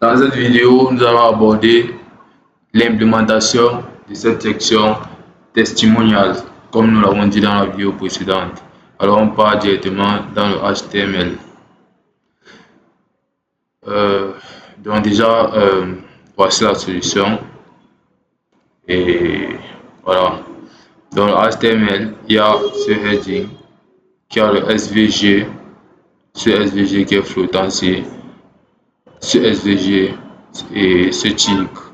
Dans cette vidéo, nous allons aborder l'implémentation de cette section testimonials, comme nous l'avons dit dans la vidéo précédente. Alors, on part directement dans le HTML. Donc déjà, voici la solution. Et voilà. Dans le HTML, il y a ce heading qui a le SVG, ce SVG qui est flottant ici, ce SVG et ce titre.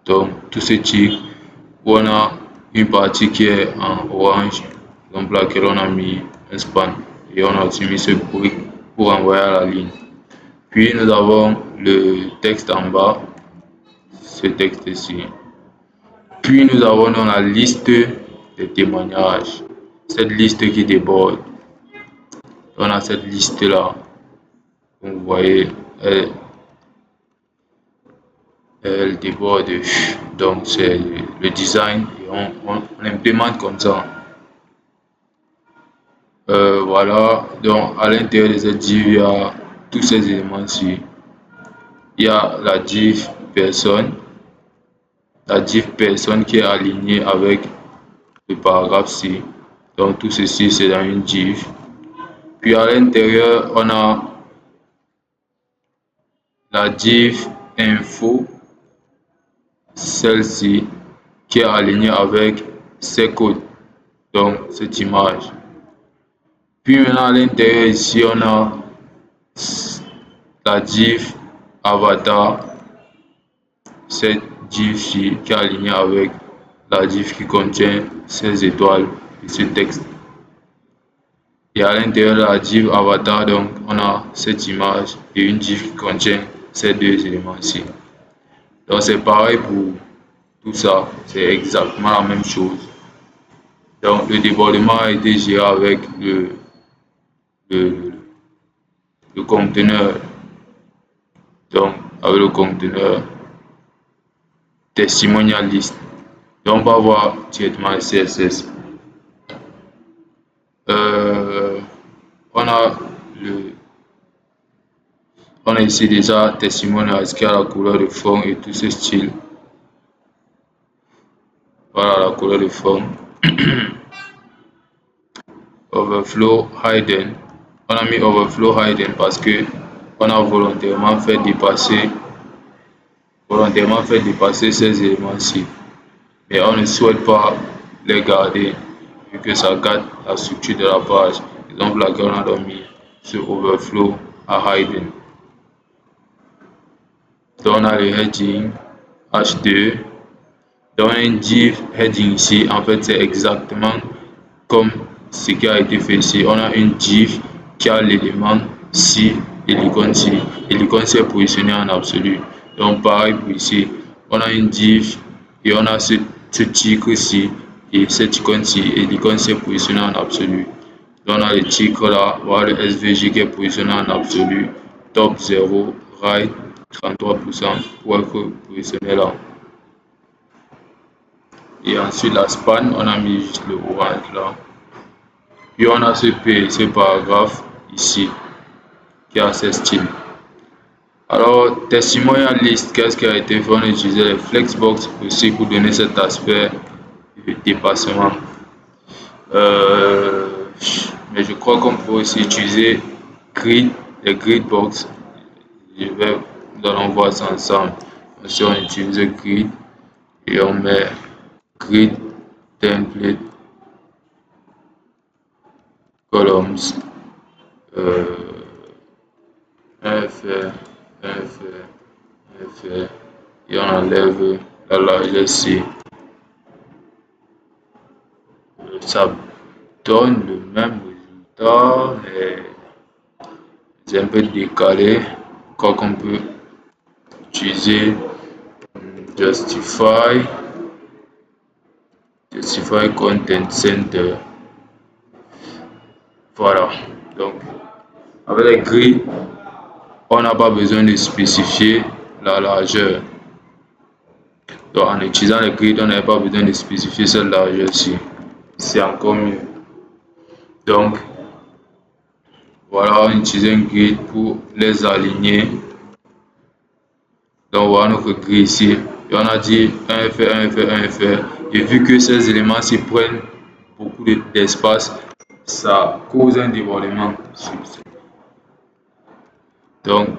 Donc, tout ce titre où on a une partie qui est en orange, donc laquelle on a mis un span et on a aussi mis ce brick pour envoyer à la ligne. Puis nous avons le texte en bas, ce texte ici. Puis nous avons dans la liste des témoignages, cette liste qui déborde. On a cette liste là, vous voyez, elle déborde. Donc c'est le design et on implémente comme ça. Voilà, donc à l'intérieur de cette div, il y a tous ces éléments-ci. Il y a la div personne, qui est alignée avec le paragraphe-ci. Donc tout ceci c'est dans une div. Puis à l'intérieur, on a la div info, celle-ci, qui est alignée avec ces codes, donc cette image. Puis maintenant à l'intérieur ici, on a la div avatar, cette div-ci qui est alignée avec la div qui contient ces étoiles et ce texte. Et à l'intérieur de la div avatar, donc on a cette image et une div qui contient ces deux éléments-ci. Donc c'est pareil pour tout ça, c'est exactement la même chose. Donc le débordement a été géré avec le conteneur. Donc avec le conteneur testimonial list. Donc on va voir directement le CSS. On a ici déjà testimonials qui a la couleur de fond et tout ce style. Voilà la couleur de fond. Overflow hidden. On a mis overflow hidden parce que on a volontairement fait dépasser ces éléments-ci. Mais on ne souhaite pas les garder vu que ça garde la structure de la page. Donc laquelle on a mis ce overflow à hidden. Donc on a le heading H2. Donc on a une div heading ici. En fait, c'est exactement comme ce qui a été fait ici. On a une div qui a l'élément ci et l'icône ci. Et l'icône ci est positionné en absolu. Donc pareil pour ici. On a une div et on a ce titre ci et cette icône ci et l'icône ci est positionné en absolu. Donc on a le titre là, voilà le SVG qui est positionné en absolu. Top 0, right 33% pour être positionné là. Et ensuite la span, on a mis juste le orange là. Puis on a ce paragraphe ici qui a ce style. Alors, testimonial list, qu'est-ce qui a été fait? On a utilisé les flexbox aussi pour donner cet aspect de dépassement. Mais je crois qu'on peut aussi utiliser les grid box. Nous allons voir ça ensemble. Si on utilise grid et on met grid template columns FR et on enlève la largesse C. Ça donne le même résultat, mais c'est un peu décalé. Quoi qu'on peut utiliser Justify Content Center. Voilà. Donc, avec les grilles, on n'a pas besoin de spécifier la largeur. Donc, en utilisant les grilles, on n'avait pas besoin de spécifier cette largeur-ci. C'est encore mieux. Donc, voilà, on utilise un grid pour les aligner Donc voilà notre grille ici. Et on a dit 1 FR, 1 FR, 1 FR. Et vu que ces éléments-ci prennent beaucoup d'espace, ça cause un débordement. Donc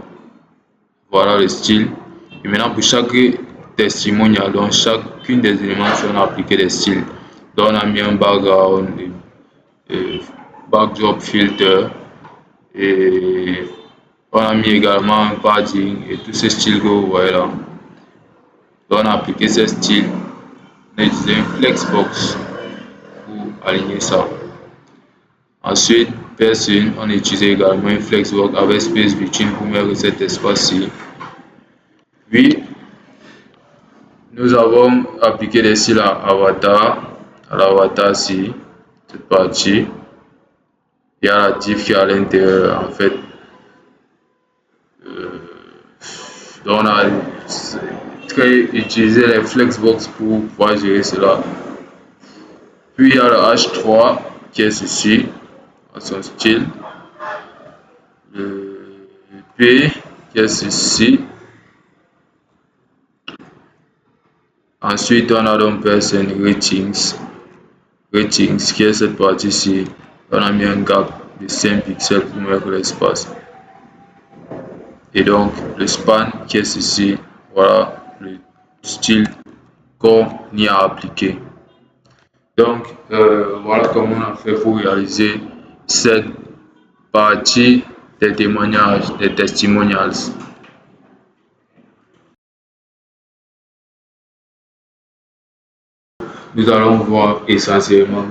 voilà le style. Et maintenant pour chaque testimonial, donc chacune des éléments, on a appliqué des styles. Donc on a mis un background, backdrop filter, et on a mis également un padding et tous ces styles que vous voyez là. Donc on a appliqué ces styles. On a utilisé un flexbox pour aligner ça. Ensuite, personne, on a utilisé également un flexbox avec space between pour mettre cet espace-ci. Puis, nous avons appliqué des styles à avatar, à l'avatar-ci, cette partie. Il y a la div qui est à l'intérieur, en fait. Donc, on a utilisé les flexbox pour pouvoir gérer cela. Puis, il y a le H3 qui est ceci, à son style. Le P qui est ceci. Ensuite, on a donc person ratings qui est cette partie-ci. On a mis un gap de 5 pixels pour mettre l'espace. Et donc, le span qui est ceci, voilà le style qu'on y a appliqué. Donc, voilà comment on a fait pour réaliser cette partie des témoignages, des testimonials. Nous allons voir essentiellement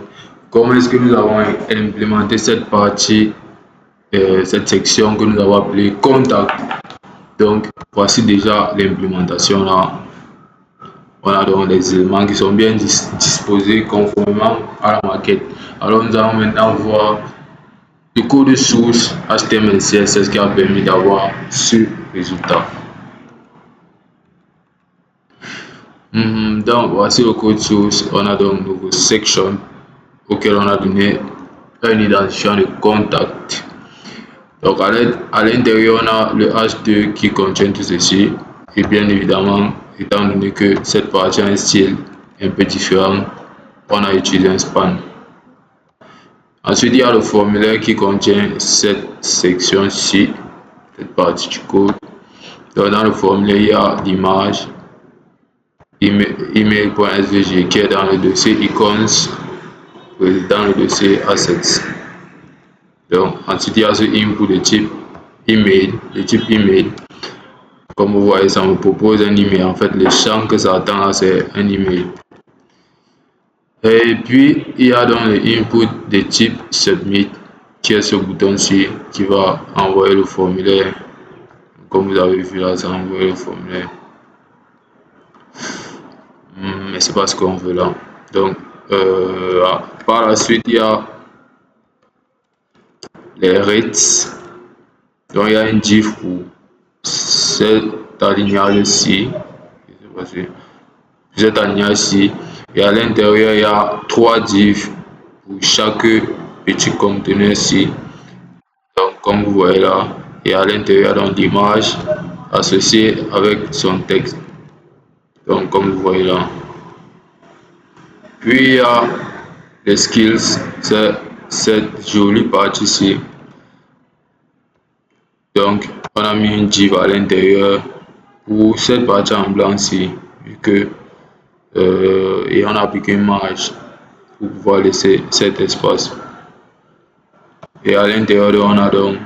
comment est-ce que nous avons implémenté cette partie, cette section que nous avons appelée contact. Donc, voici déjà l'implémentation là. On a donc les éléments qui sont bien disposés conformément à la maquette. Alors, nous allons maintenant voir le code source HTML CSS qui a permis d'avoir ce résultat. Donc, voici le code source. On a donc nos sections auquel on a donné un identifiant de contact. Donc, à l'intérieur, on a le H2 qui contient tout ceci. Et bien évidemment, étant donné que cette partie a un style un peu différent, on a utilisé un span. Ensuite, il y a le formulaire qui contient cette section-ci, cette partie du code. Donc, dans le formulaire, il y a l'image, email.svg qui est dans le dossier icons, dans le dossier assets. Donc, ensuite, il y a ce input de type email, le type email. Comme vous voyez, ça me propose un email. En fait, le champ que ça attend là, c'est un email. Et puis, il y a donc le input de type submit, qui est ce bouton-ci qui va envoyer le formulaire. Comme vous avez vu là, ça envoie le formulaire. Mais c'est pas ce qu'on veut là. Donc, par la suite, il y a les rates. Donc, il y a une div pour cet alignage-ci. Cet alignage-ci. Et à l'intérieur, il y a 3 divs pour chaque petit conteneur-ci. Donc, comme vous voyez là, et à l'intérieur, donc l'image associée avec son texte. Donc, comme vous voyez là. Puis, il y a les skills, c'est cette jolie partie-ci. Donc, on a mis une div à l'intérieur pour cette partie en blanc-ci, vu que et on a appliqué une marge pour pouvoir laisser cet espace. Et à l'intérieur, on a donc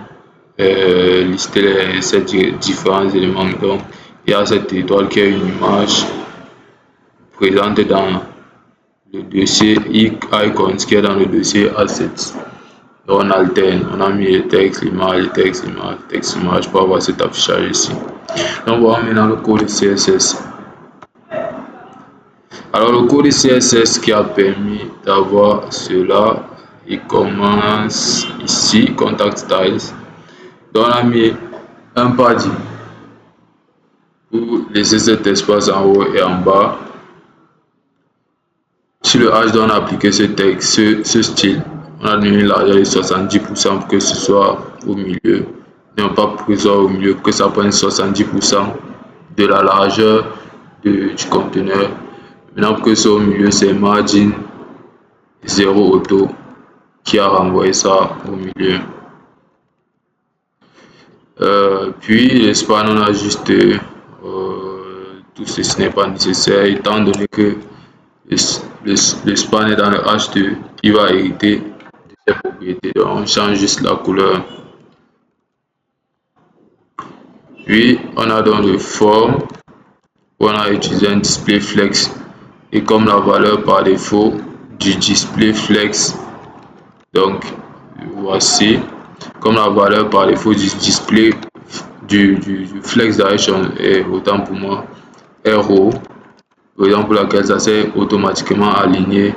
listé ces différents éléments. Donc, il y a cette étoile qui est une image présente dans le dossier icons qui est dans le dossier assets. Donc, on alterne, on a mis le texte, l'image, le texte, l'image, le texte, l'image pour avoir cet affichage ici. Donc, voilà maintenant le code CSS. Alors, le code CSS qui a permis d'avoir cela, il commence ici, contact styles. Donc, on a mis un padding pour laisser cet espace en haut et en bas. Sur le H, on a appliqué ce texte, ce style. On a donné une largeur de 70% pour que ce soit au milieu. Non pas pour que ce soit au milieu, que ça prenne 70% de la largeur du conteneur. Maintenant que c'est au milieu, c'est margin 0 auto qui a renvoyé ça au milieu. Puis le span, on a juste tout ceci n'est pas nécessaire étant donné que le span est dans le H2, il va hériter de ses propriétés. Donc on change juste la couleur. Puis on a dans le form où on a utilisé un display flex et comme la valeur par défaut du display flex, donc voici comme la valeur par défaut du display du flex direction est autant pour moi RO, raison pour laquelle ça s'est automatiquement aligné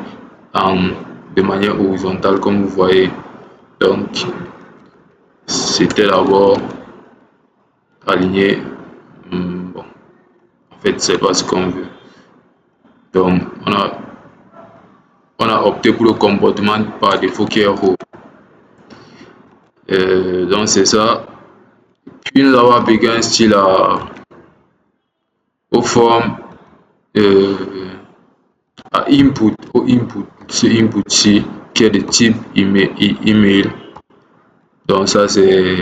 de manière horizontale comme vous voyez. Donc c'était d'abord aligné, bon, en fait c'est pas ce qu'on veut. Donc on a opté pour le comportement par défaut qui est RO. Donc c'est ça. Puis nous avons appliqué un style aux formes à input, au input, ce input-ci qui est de type email. Donc ça c'est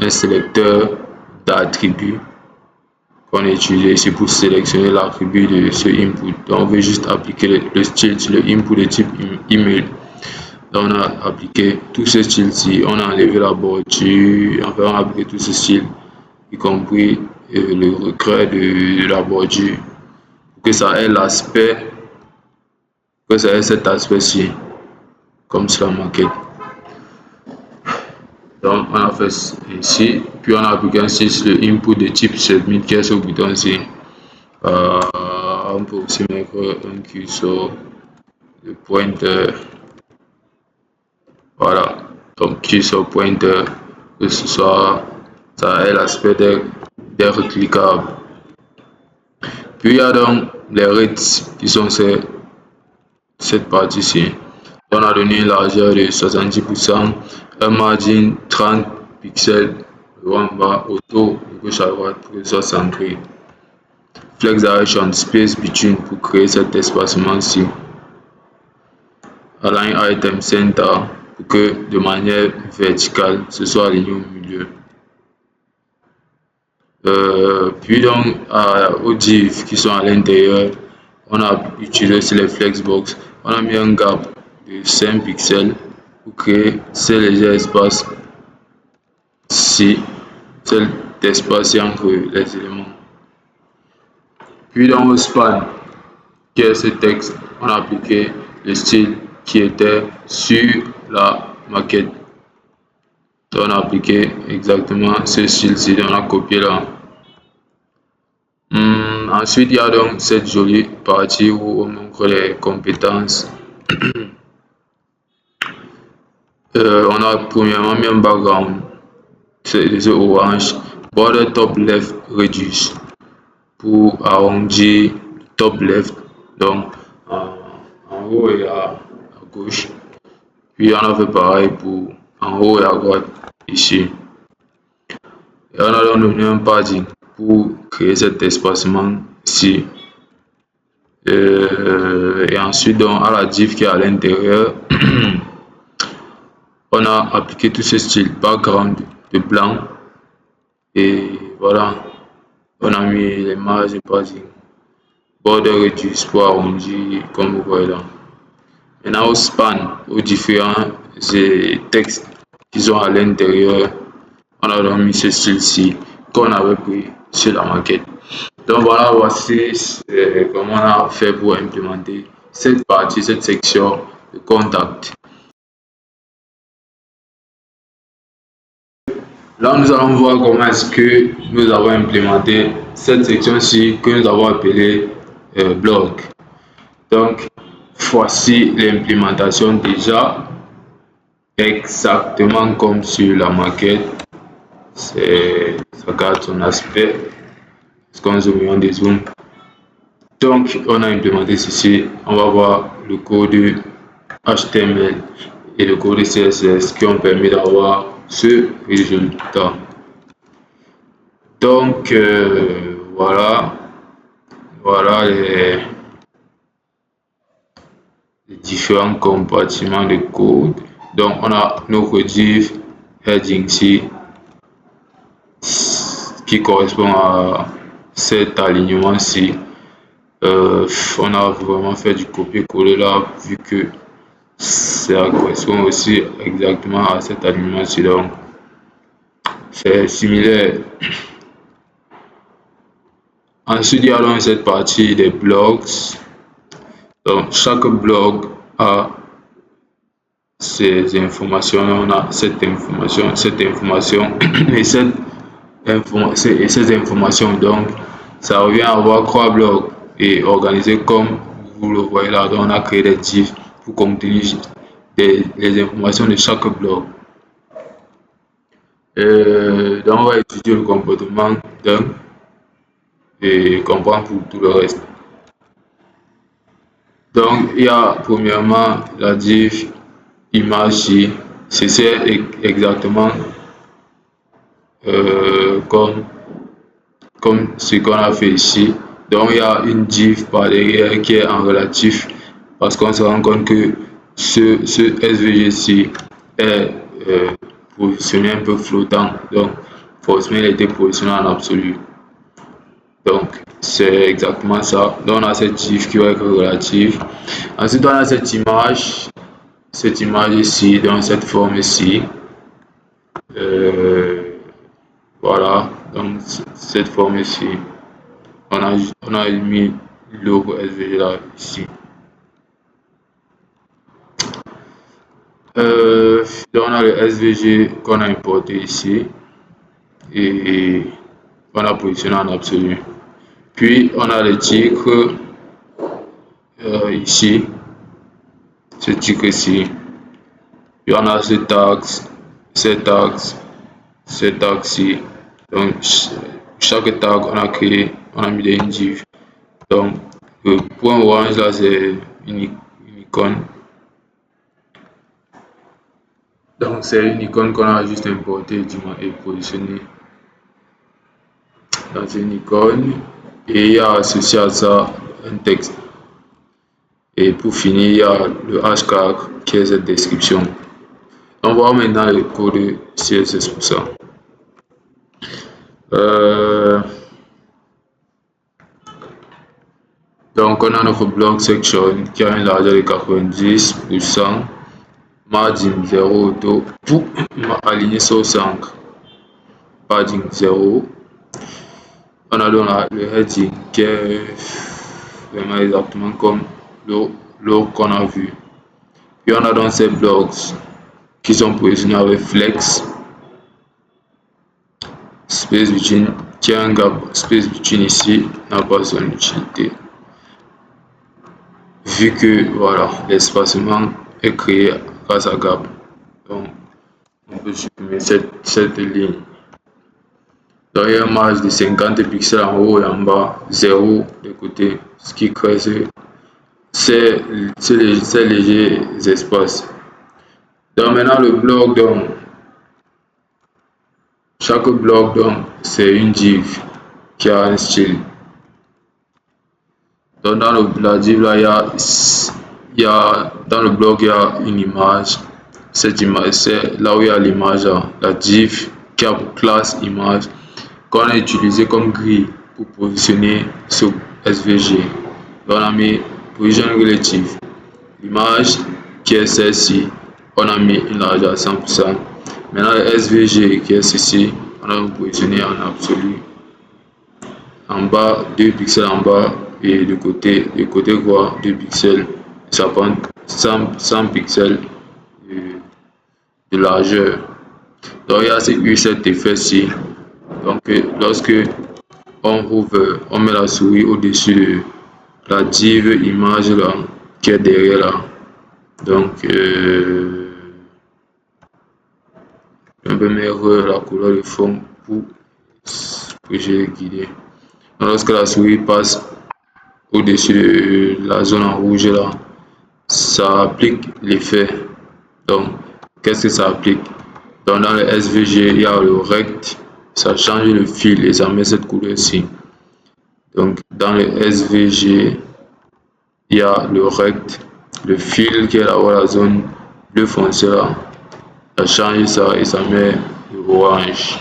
un sélecteur d'attributs qu'on utilise ici pour sélectionner l'attribut de ce input. Donc on veut juste appliquer le style sur le input de type email. Donc on a appliqué tout ce style-ci, on a enlevé la bordure, enfin on a appliqué tout ce style, y compris le recret de la bordure, pour que ça ait l'aspect, que ça ait cet aspect-ci, comme sur la maquette. Donc on a fait ici, puis on a appliqué ainsi sur le input de type submit qui est ce bouton-ci. On peut aussi mettre un cursor, le pointeur. Voilà, donc cursor pointeur, que ce soit, ça ait l'aspect des recliquables. Puis il y a donc les rates qui sont cette partie-ci. On a donné une largeur de 70%, un margin 30 pixels en bas, auto de gauche à droite pour que ce soit centré. Flex direction space between pour créer cet espacement-ci. Align item center pour que de manière verticale ce soit aligné au milieu. Puis donc aux divs qui sont à l'intérieur, on a utilisé les flexbox, on a mis un gap de 5 pixels pour créer ce léger espace ci, cet espace entre les éléments. Puis dans le span, qui est ce texte, on a appliqué le style qui était sur la maquette. Donc on a appliqué exactement ce style-ci, on a copié là. Ensuite, il y a donc cette jolie partie où on montre les compétences. On a premièrement mis un background, c'est ce orange, border top left reduce pour arrondir top left, donc en haut et à gauche. Puis on a fait pareil pour en haut et à droite ici. Et on a donc donné un padding pour créer cet espacement ici. Et ensuite, donc, à la div qui est à l'intérieur, on a appliqué tout ce style background de blanc. Et voilà, on a mis les marges de padding, border reduce pour arrondir comme vous voyez là. Maintenant au span, aux différents textes qui sont à l'intérieur, on a donc mis ce style-ci qu'on avait pris sur la maquette. Donc voilà, voici comment on a fait pour implémenter cette partie, cette section de contact. Là, nous allons voir comment est-ce que nous avons implémenté cette section-ci que nous avons appelée blog. Donc, voici l'implémentation déjà exactement comme sur la maquette. Ça garde son aspect. Est-ce qu'on zoome, on dézoome? Donc, on a implémenté ceci. On va voir le code HTML et le code CSS qui ont permis d'avoir ce résultat. Donc, Voilà, voilà les différents compartiments de code. Donc, on a notre div heading ici qui correspond à cet alignement-ci. On a vraiment fait du copier-coller là, vu que ça correspond aussi exactement à cet alignement-ci. Donc, c'est similaire. Ensuite, il y a donc cette partie des blogs. Donc, chaque blog a ces informations. On a cette information et ces informations. Donc, ça revient à avoir 3 blogs et organisé comme vous le voyez là. Donc, on a créé des divs pour contenir les informations de chaque blog. Donc, on va étudier le comportement d'un et comprendre pour tout le reste. Donc, il y a premièrement la div image ici. C'est exactement comme ce qu'on a fait ici. Donc, il y a une div par derrière qui est en relatif parce qu'on se rend compte que ce SVG-ci est positionné un peu flottant. Donc, forcément, il a été positionné en absolu. Donc, c'est exactement ça. Donc, on a cette div qui va être relative. Ensuite, on a cette image ici, dans cette forme ici. Voilà, donc cette forme ici. On a mis le logo SVG là, ici. Donc, on a le SVG qu'on a importé ici et on a positionné en absolu. Puis, on a le titre ici, ce titre ici. Puis, on a cet axe ici. Donc, chaque tag, on a mis des div. Donc, le point orange là, c'est une icône. Donc, c'est une icône qu'on a juste importée et positionnée dans une icône. Et il y a associé à ça un texte. Et pour finir, il y a le hashtag qui est cette description. On va voir maintenant le code CSS pour ça. Donc, on a notre blog section qui a une largeur de 90%, margin 0 auto pour aligner sur 5, padding 0. On a donc le heading qui est vraiment exactement comme l'eau qu'on a vu. Puis on a donc ces blogs qui sont positionnés avec flex, space between, qui a un gap, space between ici n'a pas son utilité. Vu que voilà, l'espacement est créé grâce à gap. Donc on peut supprimer cette ligne. Donc il y a une marge de 50 pixels en haut et en bas, 0 de côté, ce qui crée ces légers espaces. Donc maintenant le bloc, donc chaque bloc donc c'est une div qui a un style. Donc dans la div là, dans le bloc il y a une image. Cette image, c'est là où il y a l'image, la div qui a pour classe image qu'on a utilisé comme grille pour positionner ce SVG. Donc on a mis position relative. L'image qui est celle-ci, on a mis une largeur à 100%. Maintenant le SVG qui est ceci, on a positionné en absolu. En bas, 2 pixels en bas et de côté quoi, 2 pixels. Ça prend 100 pixels de largeur. Donc il y a eu cet effet-ci. Donc lorsque on ouvre, on met la souris au-dessus de la div image là qui est derrière là. Donc un peu mettre la couleur de fond pour que j'ai guidé. Donc, lorsque la souris passe au-dessus de la zone en rouge là, ça applique l'effet. Donc qu'est-ce que ça applique? Donc dans le SVG, il y a le rect, ça change le fil et ça met cette couleur-ci. Donc, dans le SVG, il y a le rect, le fil qui est là-bas, la zone bleu foncé là. Ça change ça et ça met le orange.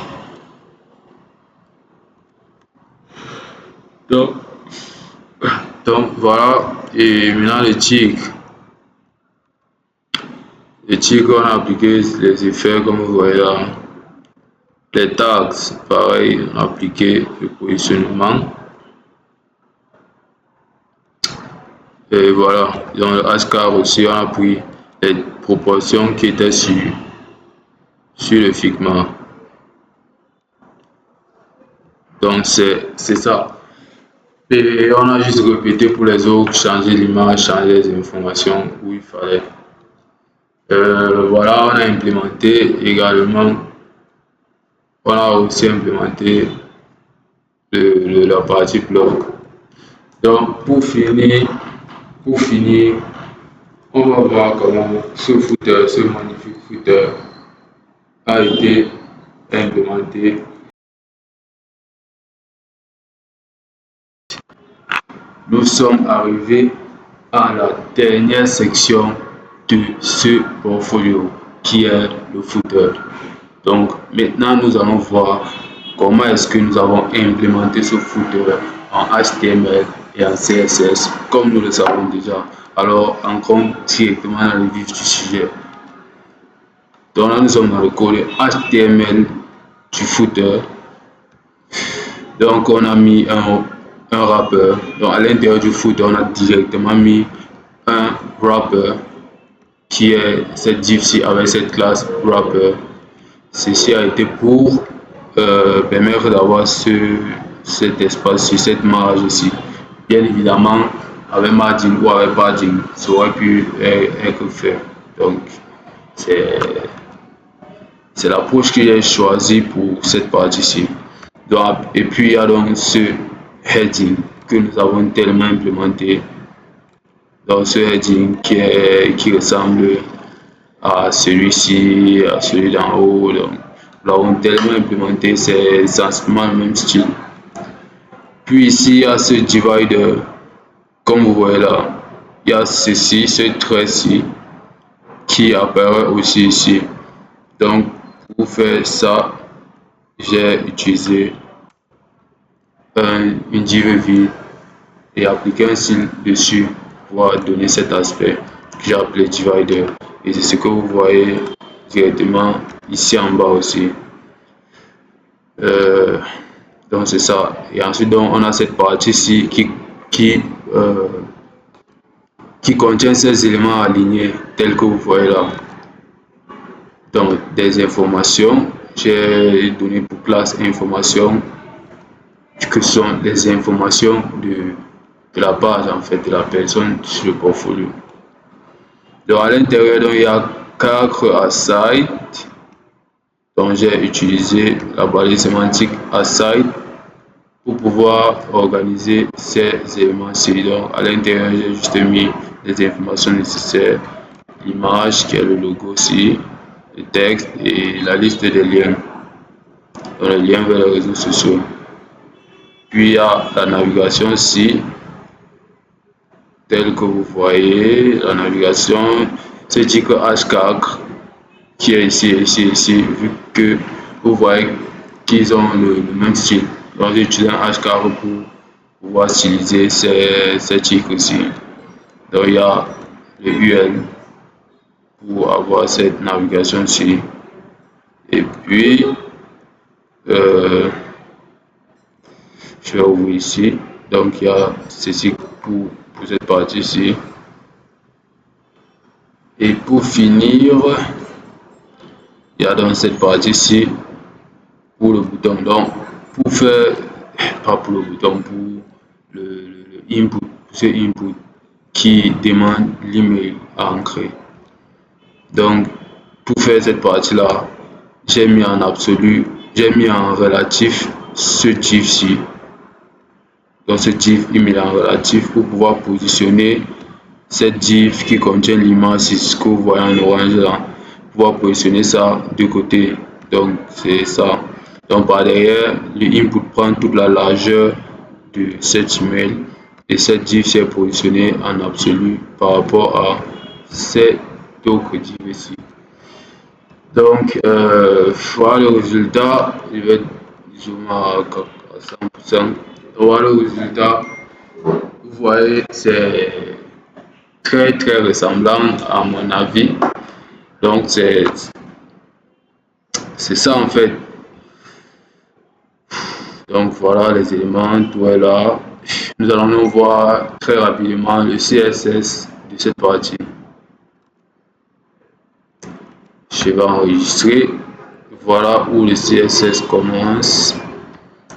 Donc, donc voilà. Et maintenant les tigres. Les tigres, on a appliqué les effets comme vous voyez là. Les tags, pareil, on a appliqué le positionnement. Et voilà, dans le H-car aussi, on a pris les proportions qui étaient sur le figment. Donc c'est ça. Et on a juste répété pour les autres, changer l'image, changer les informations où il fallait. Voilà, on a implémenté également, on a aussi implémenté la partie blog. Donc pour finir, on va voir comment ce magnifique footer a été implémenté. Nous sommes arrivés à la dernière section de ce portfolio qui est le footer. Donc maintenant nous allons voir comment est-ce que nous avons implémenté ce footer en HTML et en CSS comme nous le savons déjà. Alors entrons directement dans le vif du sujet. Donc là nous sommes dans le code HTML du footer. Donc on a mis un wrapper. Donc à l'intérieur du footer on a directement mis un wrapper qui est cette div-ci avec cette classe wrapper. Ceci a été pour permettre d'avoir cet espace, cette marge ici. Bien évidemment, avec margin ou avec padding, ça aurait pu être fait. Donc, c'est l'approche que j'ai choisie pour cette partie-ci. Et puis, il y a donc ce heading que nous avons tellement implémenté. Donc, ce heading qui ressemble à celui-ci, à celui d'en haut. Donc, nous l'avons tellement implémenté, c'est essentiellement le même style. Puis ici, il y a ce divider, comme vous voyez là, il y a ceci, ce trait-ci, qui apparaît aussi ici. Donc, pour faire ça, j'ai utilisé une div vide et appliqué un style dessus pour donner cet aspect que j'ai appelé divider. Et c'est ce que vous voyez directement ici en bas aussi. Donc c'est ça. Et ensuite donc, on a cette partie-ci qui contient ces éléments alignés tels que vous voyez là. Donc des informations, j'ai donné pour classe information que sont les informations de la page en fait de la personne sur le portfolio. Donc à l'intérieur donc il y a 4 aside. Donc j'ai utilisé la balise sémantique aside pour pouvoir organiser ces éléments-ci. Donc à l'intérieur j'ai juste mis les informations nécessaires, l'image qui est le logo aussi, le texte et la liste des liens. Donc les liens vers les réseaux sociaux. Puis il y a la navigation ici, telle que vous voyez, la navigation, ce titre H4 qui est ici, vu que vous voyez qu'ils ont le même style. Donc j'ai utilisé un H4 pour pouvoir styliser ces titres ici. Donc il y a le UL pour avoir cette navigation ici. Et puis, je vais ouvrir ici. Donc il y a ceci pour cette partie ici. Et pour finir, il y a dans cette partie ici pour le bouton. Donc pour faire, pas pour le bouton, pour le input, ce input qui demande l'email à ancrer. Donc pour faire cette partie là, j'ai mis en absolu, j'ai mis en relatif ce div-ci. Donc ce div email en relatif pour pouvoir positionner cette div qui contient l'image, c'est ce que vous voyez en orange là, pouvoir positionner ça de côté. Donc c'est ça. Donc par derrière, le input prend toute la largeur de cet email et cette div s'est positionnée en absolu par rapport à cette autre div ici. Donc voilà le résultat. Je vais zoomer à 100%. Voilà le résultat. Vous voyez, c'est très ressemblant à mon avis. Donc c'est ça en fait. Donc voilà les éléments, tout est là. Nous allons nous voir très rapidement le CSS de cette partie. Je vais enregistrer. Voilà où le CSS commence.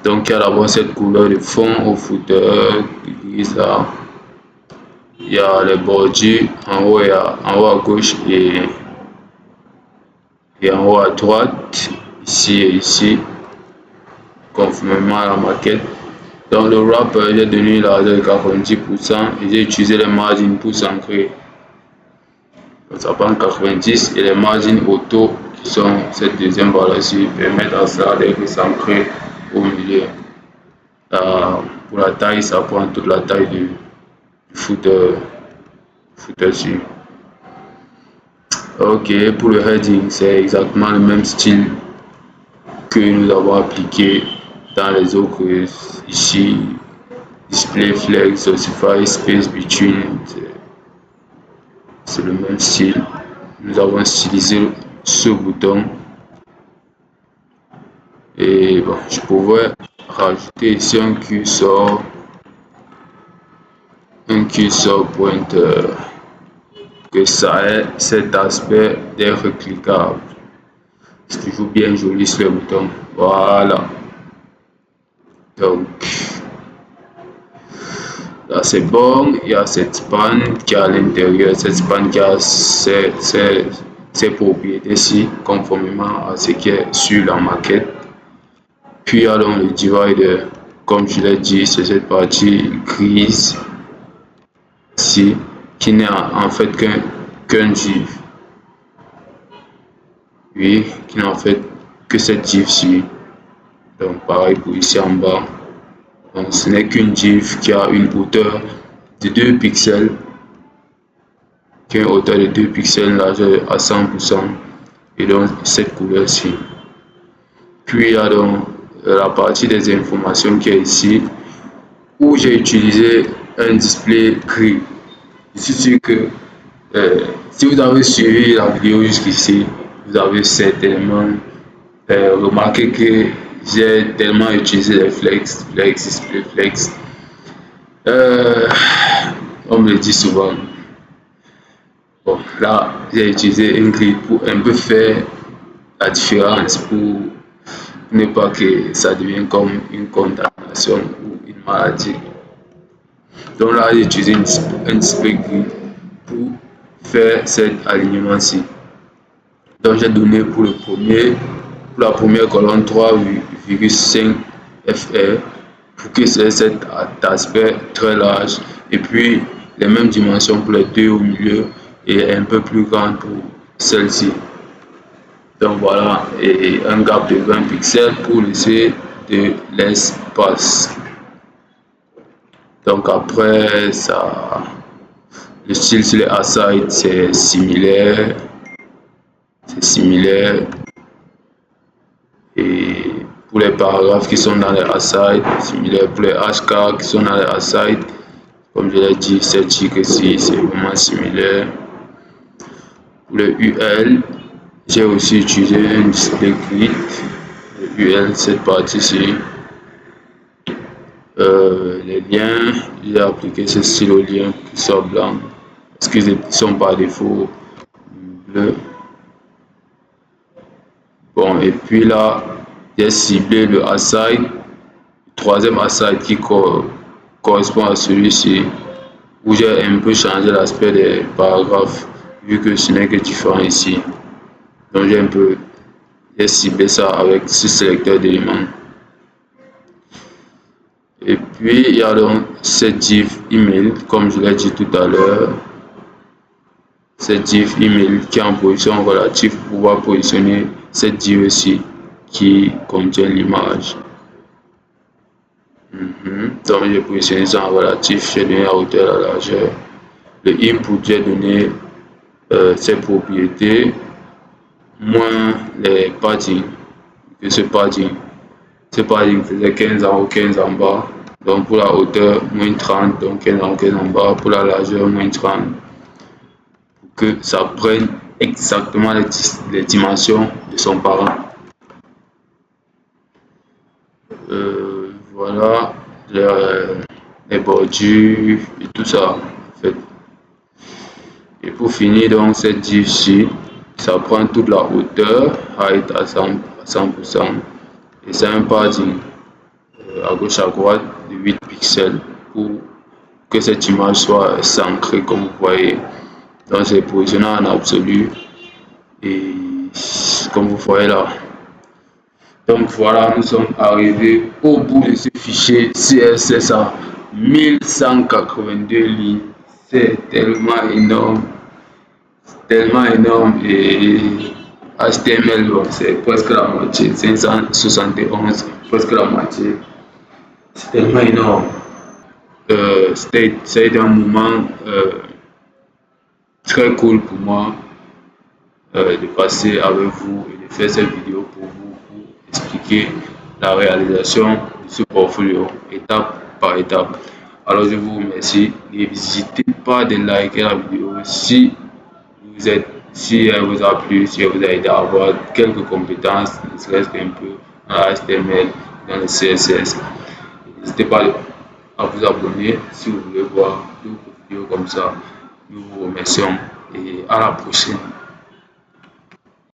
Donc il y a d'abord cette couleur de fond au footer grise là. Il y a les bordures en haut, en haut à gauche et en haut à droite, ici et ici, conformément à la maquette. Dans le wrap, j'ai donné la largeur de 90% et j'ai utilisé les margins pour s'ancrer. Ça prend 90 et les margins auto qui sont cette deuxième valeur-ci permettent à ça d'être s'ancrer au milieu. Pour la taille, ça prend toute la taille du footer dessus. Ok, pour le heading, c'est exactement le même style que nous avons appliqué dans les autres ici. Display flex, specify space between, c'est le même style. Nous avons stylisé ce bouton et bon, je pourrais rajouter ici un cursor pointeur, que ça ait cet aspect d'être cliquable. C'est toujours bien joli sur le bouton. Voilà. Donc là c'est bon. Il y a cette span qui est à l'intérieur, cette span qui a ses propriétés-ci conformément à ce qui est sur la maquette. Puis il y a donc le divider, comme je l'ai dit, c'est cette partie grise ici qui n'est en fait qu'un div. Oui, qui n'a en fait que cette div-ci. Donc pareil pour ici en bas. Donc ce n'est qu'une div qui a une hauteur de 2 pixels, qui a une hauteur de 2 pixels, une largeur à 100%, et donc cette couleur-ci. Puis il y a donc la partie des informations qui est ici, où j'ai utilisé un display gris. Je suis sûr que si vous avez suivi la vidéo jusqu'ici, vous avez certainement remarqué que j'ai tellement utilisé les display flex. On me le dit souvent. Bon, là, j'ai utilisé un gris pour un peu faire la différence, pour ne pas que ça devienne comme une contamination ou une maladie. Donc là, j'ai utilisé un display gris pour faire cet alignement-ci. Donc j'ai donné pour la première colonne 3,5 fr pour que c'est cet aspect très large, et puis les mêmes dimensions pour les deux au milieu et un peu plus grande pour celle-ci. Donc voilà, et un gap de 20 pixels pour laisser de l'espace. Donc après ça, le style sur les aside c'est similaire. Et pour les paragraphes qui sont dans les aside, similaire pour les hashtags qui sont dans les aside, comme je l'ai dit, cette chic ici c'est vraiment similaire. Pour le UL, j'ai aussi utilisé un display grid. Le UL, cette partie-ci. Les liens, j'ai appliqué ce style aux liens qui sont blancs parce qu'ils sont par défaut bleus. Bon, et puis là, j'ai ciblé le aside, le troisième aside qui correspond à celui-ci, où j'ai un peu changé l'aspect des paragraphes vu que ce n'est que différent ici. Donc j'ai ciblé ça avec ce sélecteur d'éléments. Et puis il y a donc cette div email, comme je l'ai dit tout à l'heure, cette div email qui est en position relative pour pouvoir positionner cette div aussi qui contient l'image. Donc, j'ai positionné ça en relatif, j'ai donné la hauteur, la largeur. Le input, j'ai donné ses propriétés moins les padding. Que ce padding faisait 15 en haut, 15 en bas. Donc, pour la hauteur, moins 30, donc 15 en haut, 15 en bas. Pour la largeur, moins 30. Pour que ça prenne exactement les dimensions de son parent. Voilà les bordures et tout ça en fait. Et pour finir donc cette div-ci, ça prend toute la hauteur, height à 100%, et c'est un padding à gauche à droite de 8 pixels pour que cette image soit centrée comme vous voyez. Donc c'est positionné en absolu et comme vous voyez là. Donc voilà, nous sommes arrivés au bout de ce fichier CSS à 1182 lignes. C'est tellement énorme et HTML, c'est presque la moitié, 571, presque la moitié. C'est tellement énorme. C'était un moment très cool pour moi de passer avec vous et de faire cette vidéo pour vous, pour expliquer la réalisation de ce portfolio étape par étape. Alors je vous remercie. N'hésitez pas de liker la vidéo si elle vous a plu, si elle vous a aidé à avoir quelques compétences, ne serait-ce qu'un peu en HTML, dans le CSS. N'hésitez pas à vous abonner si vous voulez voir d'autres vidéos comme ça. Nous vous remercions et à la prochaine.